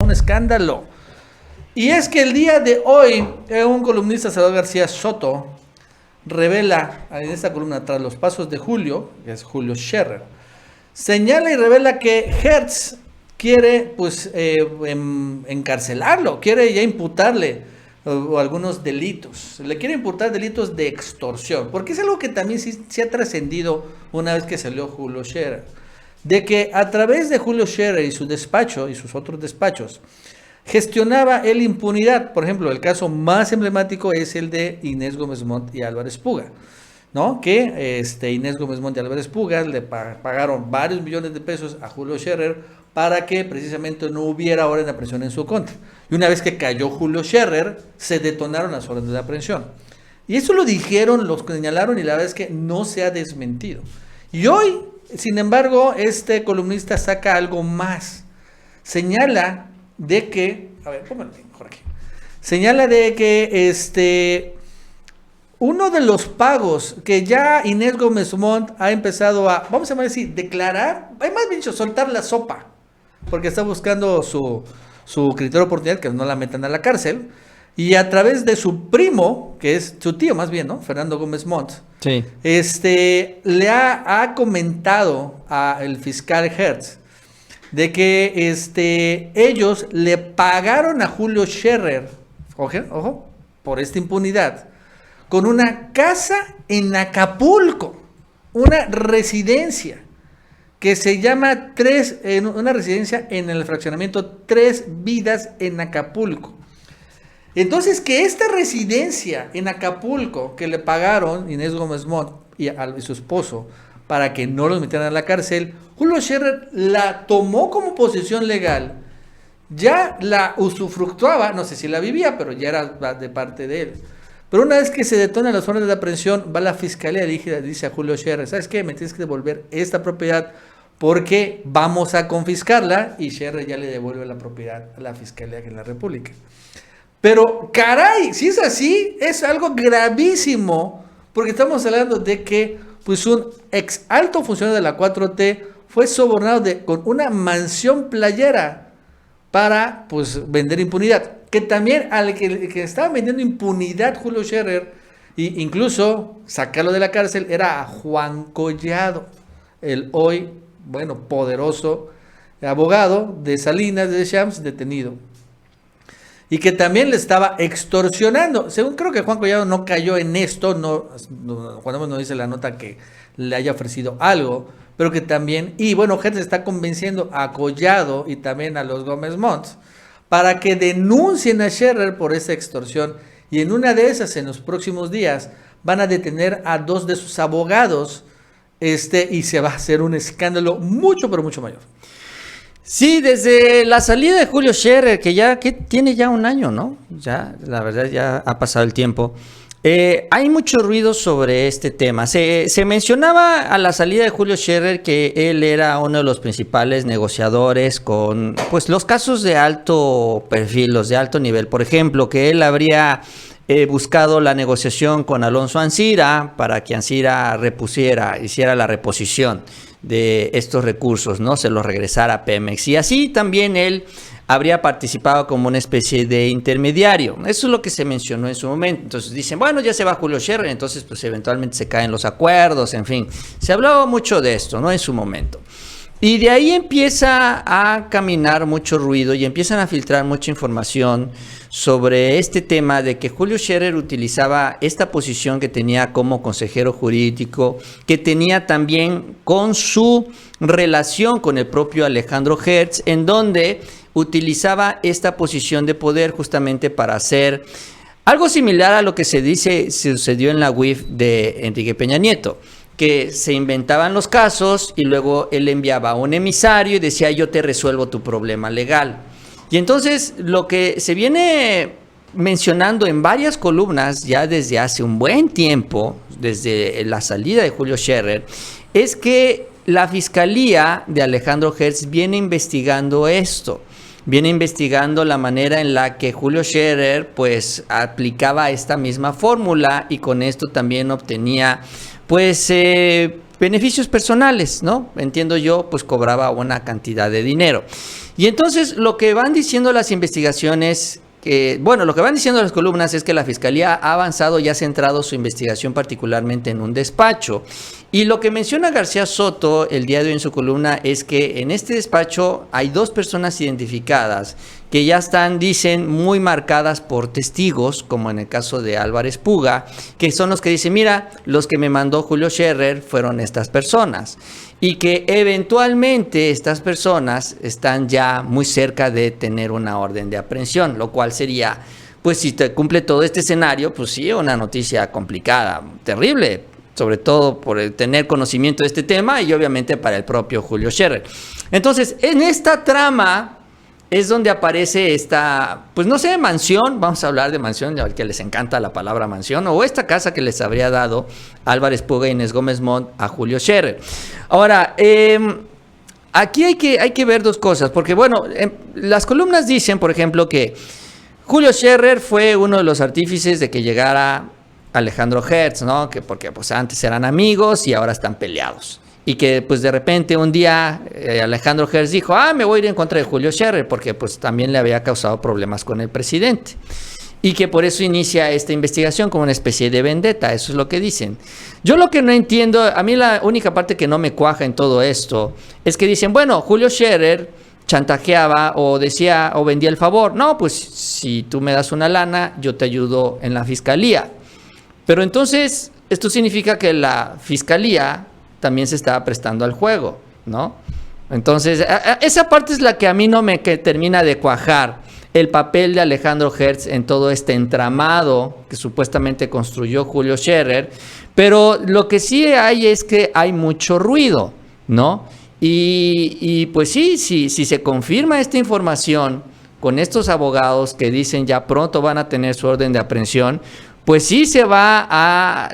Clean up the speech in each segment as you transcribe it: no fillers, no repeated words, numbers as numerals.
Un escándalo. Y es que el día de hoy, un columnista, Salvador García Soto, revela en esta columna tras los pasos de Julio, que es Julio Scherer, señala y revela que Hertz quiere encarcelarlo, quiere ya imputarle algunos delitos. Le quiere imputar delitos de extorsión, porque es algo que también sí ha trascendido una vez que salió Julio Scherer, de que a través de Julio Scherer y su despacho y sus otros despachos gestionaba el impunidad. Por ejemplo, el caso más emblemático es el de Inés Gómez Montt y Álvarez Puga, ¿no? Que Inés Gómez Montt y Álvarez Puga le pagaron varios millones de pesos a Julio Scherer para que precisamente no hubiera orden de aprehensión en su contra. Y una vez que cayó Julio Scherer, se detonaron las órdenes de aprehensión. Y eso lo dijeron, lo señalaron, y la verdad es que no se ha desmentido. Y hoy, sin embargo, este columnista saca algo más. Señala de que, a ver, póngalo mejor aquí. Señala de que uno de los pagos que ya Inés Gómez Montt ha empezado a, vamos a llamar así, declarar, hay más bien dicho, soltar la sopa, porque está buscando su criterio de oportunidad, que no la metan a la cárcel, y a través de su primo, que es su tío más bien, ¿no? Fernando Gómez Montt, sí. Le ha comentado al fiscal Hertz de que ellos le pagaron a Julio Scherer, ojo, por esta impunidad, con una casa en Acapulco, una residencia que se llama una residencia en el fraccionamiento Tres Vidas en Acapulco. Entonces, que esta residencia en Acapulco que le pagaron Inés Gómez Montt y su esposo para que no los metieran a la cárcel, Julio Scherer la tomó como posesión legal, ya la usufructuaba, no sé si la vivía, pero ya era de parte de él. Pero una vez que se detonan las órdenes de aprehensión, va la fiscalía y dice a Julio Scherer, ¿sabes qué? Me tienes que devolver esta propiedad porque vamos a confiscarla, y Scherer ya le devuelve la propiedad a la fiscalía de la República. Pero caray, si es así, es algo gravísimo, porque estamos hablando de que pues un ex alto funcionario de la 4T fue sobornado con una mansión playera para pues vender impunidad. Que también al que estaba vendiendo impunidad Julio Scherer, e incluso sacarlo de la cárcel, era a Juan Collado, el hoy, poderoso abogado de Salinas de Champs, detenido. Y que también le estaba extorsionando. Según creo que Juan Collado no cayó en esto, Juan no dice la nota que le haya ofrecido algo, pero que también, Hertz está convenciendo a Collado y también a los Gómez Montt para que denuncien a Scherer por esa extorsión, y en una de esas, en los próximos días, van a detener a 2 de sus abogados, y se va a hacer un escándalo mucho, pero mucho mayor. Sí, desde la salida de Julio Scherer, que tiene ya un año, ¿no? Ya, la verdad, ya ha pasado el tiempo. Hay mucho ruido sobre este tema. Se mencionaba a la salida de Julio Scherer que él era uno de los principales negociadores con los casos de alto perfil, los de alto nivel. Por ejemplo, que él habría buscado la negociación con Alonso Ancira para que Ancira hiciera la reposición de estos recursos, ¿no? Se los regresara a Pemex. Y así también él habría participado como una especie de intermediario. Eso es lo que se mencionó en su momento. Entonces dicen, bueno, ya se va Julio Scherer, entonces pues eventualmente se caen los acuerdos, en fin. Se habló mucho de esto, ¿no? En su momento. Y de ahí empieza a caminar mucho ruido y empiezan a filtrar mucha información sobre este tema de que Julio Scherer utilizaba esta posición que tenía como consejero jurídico, que tenía también con su relación con el propio Alejandro Hertz, en donde utilizaba esta posición de poder justamente para hacer algo similar a lo que se sucedió en la UIF de Enrique Peña Nieto, que se inventaban los casos y luego él enviaba a un emisario y decía, yo te resuelvo tu problema legal. Y entonces lo que se viene mencionando en varias columnas ya desde hace un buen tiempo, desde la salida de Julio Scherer, es que la fiscalía de Alejandro Hertz viene investigando esto. Viene investigando la manera en la que Julio Scherer pues aplicaba esta misma fórmula y con esto también obtenía beneficios personales, ¿no? Entiendo yo, pues cobraba una cantidad de dinero. Y entonces lo que van diciendo las investigaciones, lo que van diciendo las columnas es que la Fiscalía ha avanzado y ha centrado su investigación particularmente en un despacho. Y lo que menciona García Soto el día de hoy en su columna es que en este despacho hay 2 personas identificadas que ya están, dicen, muy marcadas por testigos, como en el caso de Álvarez Puga, que son los que dicen, mira, los que me mandó Julio Scherer fueron estas personas. Y que eventualmente estas personas están ya muy cerca de tener una orden de aprehensión, lo cual sería, pues si te cumple todo este escenario, pues sí, una noticia complicada, terrible, sobre todo por el tener conocimiento de este tema y obviamente para el propio Julio Scherer. Entonces, en esta trama es donde aparece esta, pues no sé, mansión, vamos a hablar de mansión, ya que les encanta la palabra mansión, o esta casa que les habría dado Álvarez Puga y Inés Gómez Montt a Julio Scherer. Ahora, aquí hay que ver 2 cosas, porque bueno, las columnas dicen, por ejemplo, que Julio Scherer fue uno de los artífices de que llegara Alejandro Hertz, ¿no? Que porque pues antes eran amigos y ahora están peleados. Y que pues de repente un día Alejandro Hertz dijo, me voy a ir en contra de Julio Scherer porque pues también le había causado problemas con el presidente. Y que por eso inicia esta investigación como una especie de vendetta, eso es lo que dicen. Yo lo que no entiendo, a mí la única parte que no me cuaja en todo esto, es que dicen, bueno, Julio Scherer chantajeaba o decía o vendía el favor. No, pues si tú me das una lana, yo te ayudo en la fiscalía. Pero entonces, esto significa que la fiscalía también se estaba prestando al juego, ¿no? Entonces, esa parte es la que a mí no me termina de cuajar, el papel de Alejandro Hertz en todo este entramado que supuestamente construyó Julio Scherer, pero lo que sí hay es que hay mucho ruido, ¿no? Y pues sí, si se confirma esta información con estos abogados que dicen ya pronto van a tener su orden de aprehensión, pues sí se va a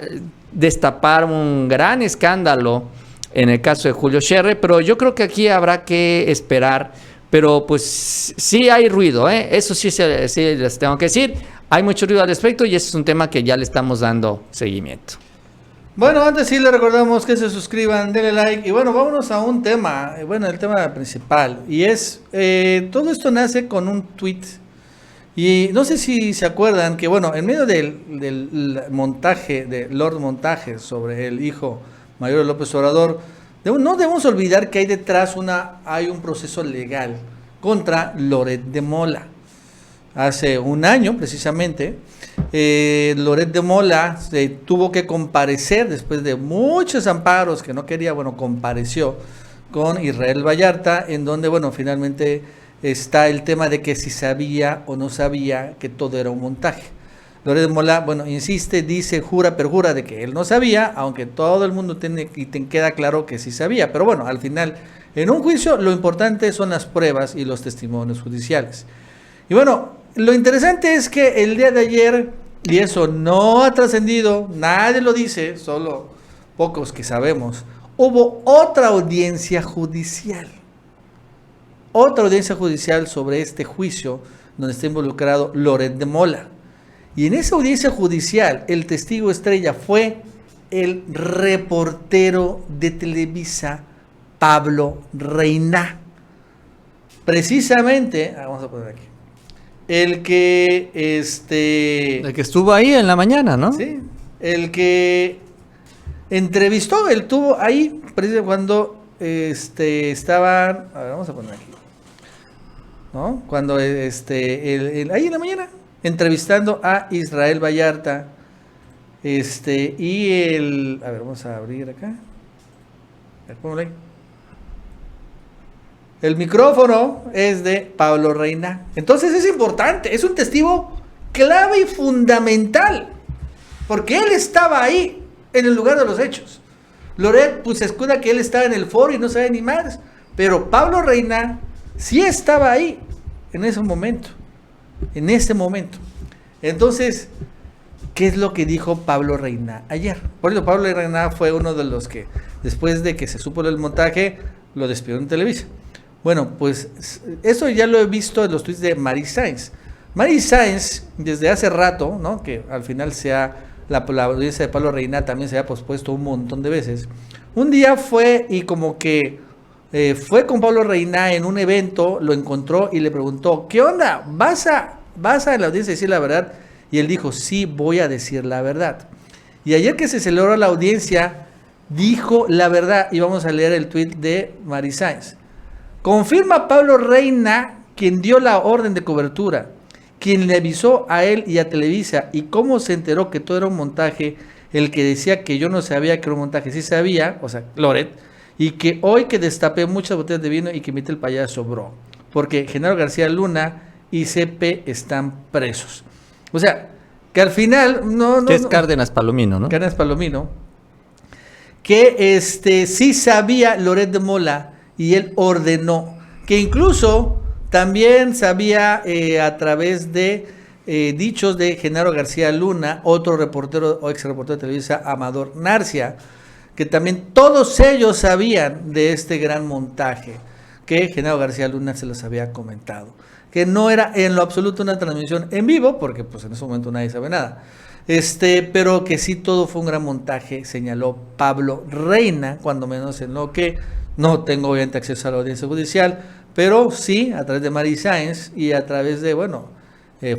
destapar un gran escándalo en el caso de Julio Scherer, pero yo creo que aquí habrá que esperar, pero pues sí hay ruido, eso sí les tengo que decir, hay mucho ruido al respecto y ese es un tema que ya le estamos dando seguimiento. Bueno, antes sí les recordamos que se suscriban, denle like y bueno, vámonos a un tema, el tema principal y es, todo esto nace con un tweet. Y no sé si se acuerdan que, bueno, en medio del montaje, de Lord Montaje sobre el hijo mayor de López Obrador, no debemos olvidar que hay detrás hay un proceso legal contra Loret de Mola. Hace un año, precisamente, Loret de Mola se tuvo que comparecer después de muchos amparos que no quería, compareció con Israel Vallarta, en donde, finalmente está el tema de que si sabía o no sabía que todo era un montaje. Loret de Mola, insiste, dice, jura, perjura de que él no sabía, aunque todo el mundo queda claro que sí sabía. Pero al final, en un juicio, lo importante son las pruebas y los testimonios judiciales. Y lo interesante es que el día de ayer, y eso no ha trascendido, nadie lo dice, solo pocos que sabemos, hubo otra audiencia judicial. Otra audiencia judicial sobre este juicio donde está involucrado Loret de Mola. Y en esa audiencia judicial el testigo estrella fue el reportero de Televisa, Pablo Reina. Precisamente, vamos a poner aquí, el que estuvo ahí en la mañana, ¿no? Sí, el que entrevistó, él estuvo ahí precisamente cuando estaban, a ver, vamos a poner aquí, ¿no? Cuando ahí en la mañana entrevistando a Israel Vallarta, y a ver, vamos a abrir acá, a ver, póngale ahí. El micrófono es de Pablo Reina. Entonces es importante, es un testigo clave y fundamental, porque él estaba ahí en el lugar de los hechos. Loret pues se escuda que él estaba en el foro y no sabe ni más, pero Pablo Reina sí estaba ahí en ese momento, en este momento. Entonces, ¿qué es lo que dijo Pablo Reina ayer? Por eso Pablo Reina fue uno de los que, después de que se supo del montaje, lo despidió en Televisa. Pues eso ya lo he visto en los tweets de Mary Sáenz. Mary Sáenz, desde hace rato, ¿no? Que al final la audiencia de Pablo Reina también se había pospuesto un montón de veces. Un día fue y como que fue con Pablo Reina en un evento, lo encontró y le preguntó, ¿qué onda? ¿Vas a la audiencia a decir la verdad? Y él dijo, sí, voy a decir la verdad. Y ayer que se celebró la audiencia, dijo la verdad, y vamos a leer el tuit de Mari Sáenz. Confirma Pablo Reina, quien dio la orden de cobertura, quien le avisó a él y a Televisa, y cómo se enteró que todo era un montaje, el que decía que yo no sabía que era un montaje, sí sabía, o sea, Loret, y que hoy que destapé muchas botellas de vino y que imité el payaso, bro, porque Genaro García Luna y CP están presos. O sea, que al final, que es Cárdenas Palomino, ¿no? Cárdenas Palomino, que sí sabía Loret de Mola y él ordenó, que incluso también sabía a través de dichos de Genaro García Luna, otro reportero o ex reportero de Televisa, Amador Narcia, que también todos ellos sabían de este gran montaje, que Genaro García Luna se los había comentado, que no era en lo absoluto una transmisión en vivo, porque pues en ese momento nadie sabe nada, pero que sí todo fue un gran montaje, señaló Pablo Reina, cuando menos en lo que no tengo obviamente acceso a la audiencia judicial, pero sí a través de Mari Sáenz y a través de,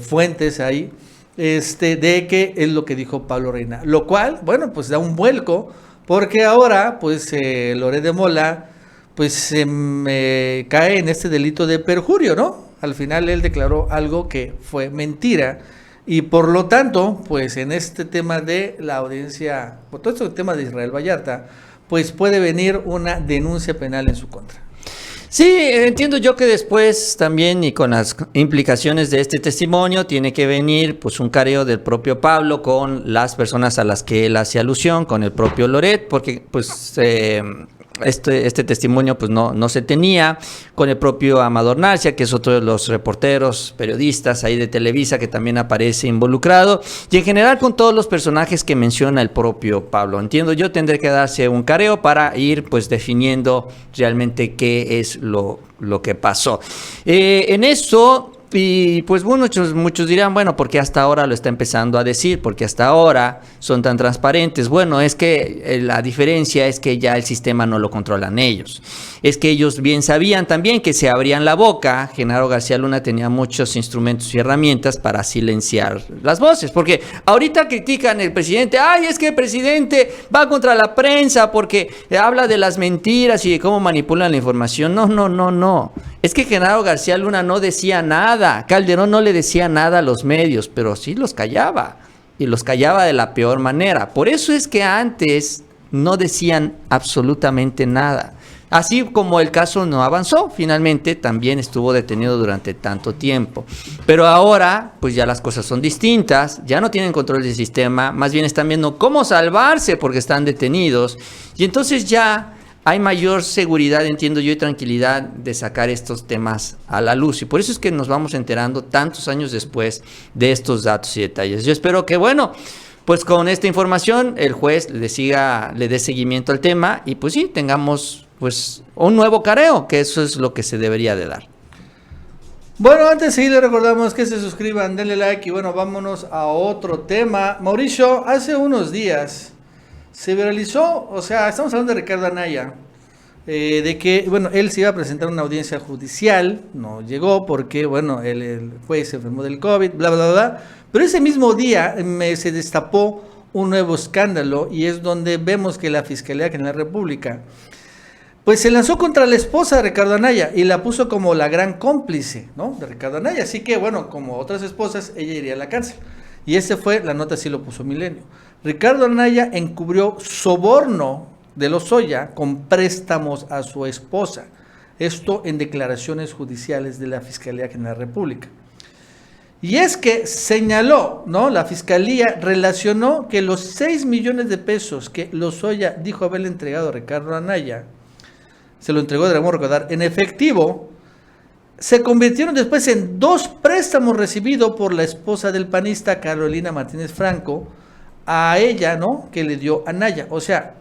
fuentes ahí, de que es lo que dijo Pablo Reina, lo cual, pues da un vuelco, porque ahora, Loret de Mola, cae en este delito de perjurio, ¿no? Al final él declaró algo que fue mentira, y por lo tanto, en este tema de la audiencia, por todo este tema de Israel Vallarta, puede venir una denuncia penal en su contra. Sí, entiendo yo que después también y con las implicaciones de este testimonio tiene que venir un careo del propio Pablo con las personas a las que él hace alusión, con el propio Loret, porque este testimonio no se tenía, con el propio Amador Narcia, que es otro de los reporteros, periodistas ahí de Televisa que también aparece involucrado, y en general con todos los personajes que menciona el propio Pablo. Entiendo yo, tendré que darse un careo para ir definiendo realmente qué es lo que pasó. En eso... Y muchos dirán, porque hasta ahora lo está empezando a decir, porque hasta ahora son tan transparentes. Bueno, es que la diferencia es que ya el sistema no lo controlan ellos. Es que ellos bien sabían también que se abrían la boca. Genaro García Luna tenía muchos instrumentos y herramientas para silenciar las voces. Porque ahorita critican al presidente, es que el presidente va contra la prensa porque habla de las mentiras y de cómo manipulan la información. No. Es que Genaro García Luna no decía nada, Calderón no le decía nada a los medios, pero sí los callaba, y los callaba de la peor manera. Por eso es que antes no decían absolutamente nada. Así como el caso no avanzó, finalmente también estuvo detenido durante tanto tiempo. Pero ahora, ya las cosas son distintas, ya no tienen control del sistema, más bien están viendo cómo salvarse porque están detenidos, y entonces ya... hay mayor seguridad, entiendo yo, y tranquilidad de sacar estos temas a la luz. Y por eso es que nos vamos enterando tantos años después de estos datos y detalles. Yo espero que, con esta información el juez le dé seguimiento al tema y sí, tengamos un nuevo careo, que eso es lo que se debería de dar. Bueno, antes de seguir les recordamos que se suscriban, denle like y vámonos a otro tema. Mauricio, hace unos días... se viralizó, estamos hablando de Ricardo Anaya, de que, él se iba a presentar una audiencia judicial, no llegó porque, el juez se enfermó del COVID, bla, bla, bla, pero ese mismo día se destapó un nuevo escándalo y es donde vemos que la Fiscalía General de la República, se lanzó contra la esposa de Ricardo Anaya y la puso como la gran cómplice, ¿no?, de Ricardo Anaya, así que, como otras esposas, ella iría a la cárcel. Y la nota sí lo puso Milenio. Ricardo Anaya encubrió soborno de Lozoya con préstamos a su esposa. Esto en declaraciones judiciales de la Fiscalía General de la República. Y es que señaló, ¿no?, la Fiscalía relacionó que los 6 millones de pesos que Lozoya dijo haberle entregado a Ricardo Anaya, se lo entregó, debemos recordar, en efectivo, se convirtieron después en 2 préstamos recibidos por la esposa del panista Carolina Martínez Franco a ella, ¿no?, que le dio Anaya. O sea,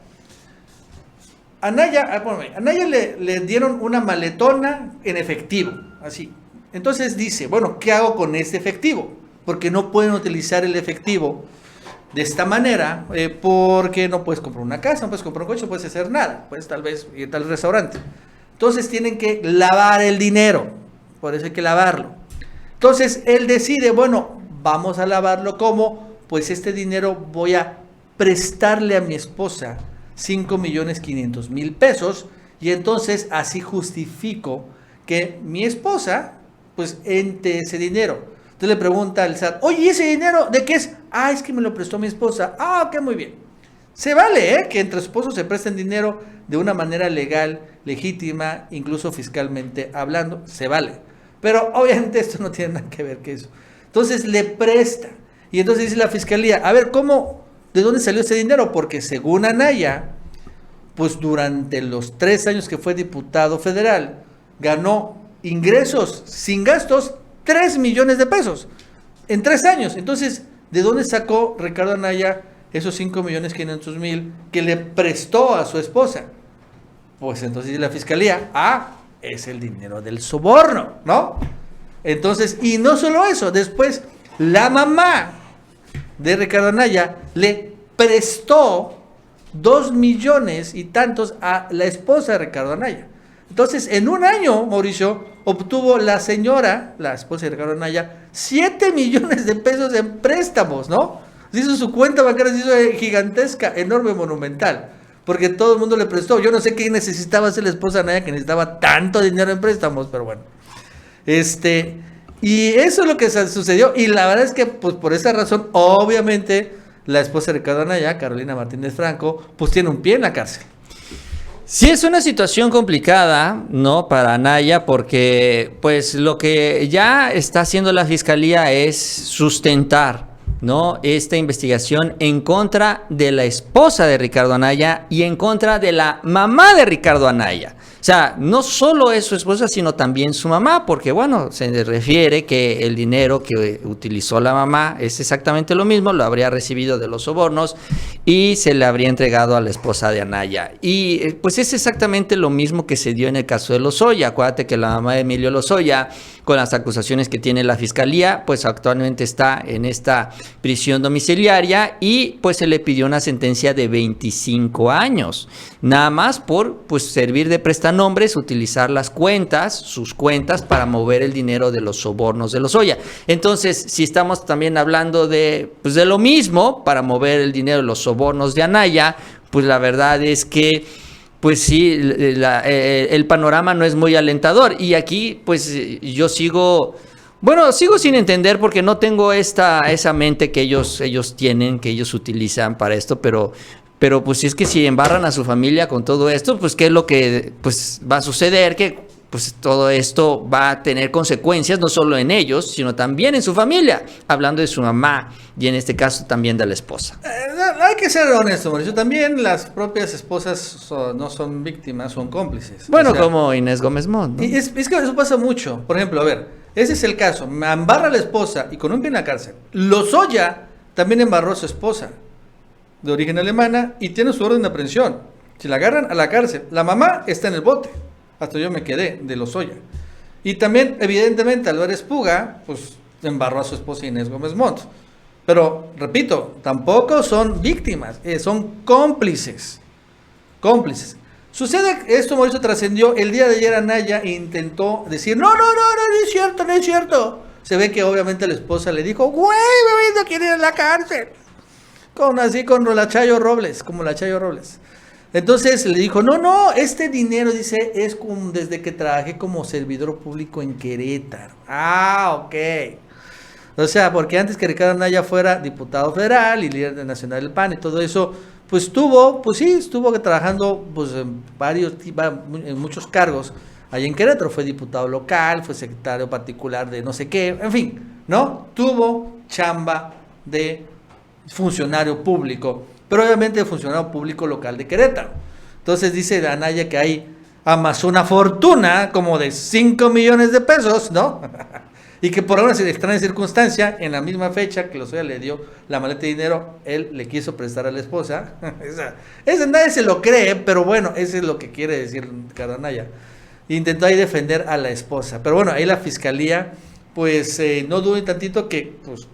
Anaya le dieron una maletona en efectivo, así. Entonces dice, ¿qué hago con este efectivo? Porque no pueden utilizar el efectivo de esta manera, porque no puedes comprar una casa, no puedes comprar un coche, no puedes hacer nada, tal vez ir al restaurante. Entonces tienen que lavar el dinero, por eso hay que lavarlo. Entonces él decide, bueno, vamos a lavarlo, ¿cómo? Pues este dinero voy a prestarle a mi esposa 5,500,000 pesos, y entonces así justifico que mi esposa pues ente ese dinero. Entonces le pregunta al SAT, oye, ¿ese dinero de qué es? Ah, es que me lo prestó mi esposa. Ah, ok, muy bien. Se vale, que entre esposos se presten dinero de una manera legal, legítima, incluso fiscalmente hablando, se vale. Pero obviamente esto no tiene nada que ver con eso. Entonces le presta. Y entonces dice la fiscalía, a ver, ¿cómo? ¿De dónde salió ese dinero? Porque según Anaya, pues durante los 3 años que fue diputado federal, ganó ingresos sin gastos 3 millones de pesos en 3 años. Entonces, ¿de dónde sacó Ricardo Anaya esos 5,500,000 que le prestó a su esposa? Pues entonces dice la fiscalía, es el dinero del soborno, ¿no? Entonces, y no solo eso, después la mamá de Ricardo Anaya le prestó 2 millones y tantos a la esposa de Ricardo Anaya. Entonces, en un año, Mauricio, obtuvo la señora, la esposa de Ricardo Anaya, 7 millones de pesos en préstamos, ¿no? Hizo su cuenta bancaria, se hizo gigantesca, enorme, monumental, porque todo el mundo le prestó. Yo no sé qué necesitaba hacer la esposa de Anaya, que necesitaba tanto dinero en préstamos, pero bueno. Y eso es lo que sucedió, y la verdad es que, pues por esa razón, obviamente, la esposa de Ricardo Anaya, Carolina Martínez Franco, pues tiene un pie en la cárcel. Sí, es una situación complicada, ¿no? Para Anaya, porque pues lo que ya está haciendo la fiscalía es sustentar, ¿no?, esta investigación en contra de la esposa de Ricardo Anaya y en contra de la mamá de Ricardo Anaya. O sea, no solo es su esposa, sino también su mamá, porque bueno, se refiere que el dinero que utilizó la mamá es exactamente lo mismo, lo habría recibido de los sobornos y se le habría entregado a la esposa de Anaya. Y pues es exactamente lo mismo que se dio en el caso de Lozoya. Acuérdate que la mamá de Emilio Lozoya, con las acusaciones que tiene la fiscalía, pues actualmente está en esta prisión domiciliaria y pues se le pidió una sentencia de 25 años, nada más por pues servir de prestanombres, utilizar las cuentas, sus cuentas para mover el dinero de los sobornos de Lozoya. Entonces, si estamos también hablando de pues de lo mismo para mover el dinero de los sobornos de Anaya, pues la verdad es que pues sí, el panorama no es muy alentador. Y aquí, pues yo sigo sin entender porque no tengo esa mente que ellos tienen, que ellos utilizan para esto, pero pues si es que si embarran a su familia con todo esto, pues qué es lo que pues va a suceder, que pues todo esto va a tener consecuencias no solo en ellos, sino también en su familia, hablando de su mamá y en este caso también de la esposa. Hay que ser honesto, Mauricio, también las propias esposas no son víctimas, son cómplices. Bueno, o sea, como Inés Gómez Mont, ¿no? Es que eso pasa mucho. Por ejemplo, a ver, ese es el caso, me embarra la esposa y con un pie en la cárcel. Lozoya también embarró a su esposa, de origen alemana, y tiene su orden de aprehensión. Si la agarran a la cárcel, la mamá está en el bote. Hasta yo me quedé de Lozoya. Y también, evidentemente, Álvarez Puga, pues embarró a su esposa Inés Gómez Mont. Pero, repito, tampoco son víctimas, son cómplices. Cómplices. Sucede esto, Mauricio, trascendió. El día de ayer Anaya intentó decir, no es cierto, no es cierto. Se ve que obviamente la esposa le dijo, güey, bebé, no quiere ir a la cárcel. Como la Chayo Robles. Entonces le dijo, no, este dinero, dice, es como desde que trabajé como servidor público en Querétaro. Ok. O sea, porque antes que Ricardo Anaya fuera diputado federal y líder nacional del PAN y todo eso, pues estuvo trabajando pues en muchos cargos allá en Querétaro. Fue diputado local, fue secretario particular de no sé qué, en fin, ¿no? Tuvo chamba de funcionario público, pero obviamente funcionario público local de Querétaro. Entonces dice Anaya que ahí amasó una fortuna como de 5 millones de pesos, ¿no? Y que por una extraña circunstancia, en la misma fecha que Lozoya le dio la maleta de dinero, él le quiso prestar a la esposa. Esa nadie se lo cree, pero bueno, eso es lo que quiere decir Ricardo Anaya. Intentó ahí defender a la esposa. Pero bueno, ahí la fiscalía, pues no dude tantito que, pues,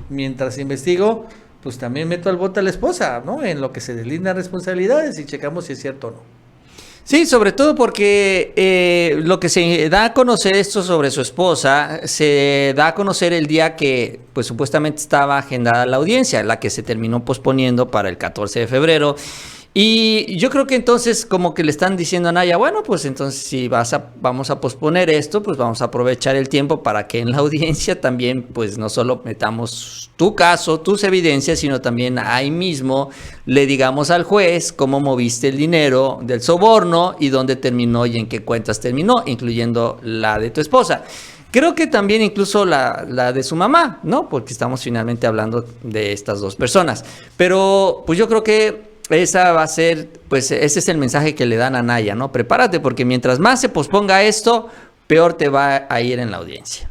mientras investigo, pues también meto al bote a la esposa, ¿no? En lo que se deslindan responsabilidades y checamos si es cierto o no. Sí, sobre todo porque lo que se da a conocer esto sobre su esposa, se da a conocer el día que pues supuestamente estaba agendada la audiencia, la que se terminó posponiendo para el 14 de febrero. Y yo creo que entonces como que le están diciendo a Naya, bueno, pues entonces si vamos a posponer esto, pues vamos a aprovechar el tiempo para que en la audiencia también pues no solo metamos tu caso, tus evidencias, sino también ahí mismo le digamos al juez cómo moviste el dinero del soborno y dónde terminó y en qué cuentas terminó, incluyendo la de tu esposa. Creo que también incluso la de su mamá, ¿no? Porque estamos finalmente hablando de estas dos personas. Pero pues yo creo que esa va a ser, pues ese es el mensaje que le dan a Naya, ¿no? Prepárate porque mientras más se posponga esto, peor te va a ir en la audiencia.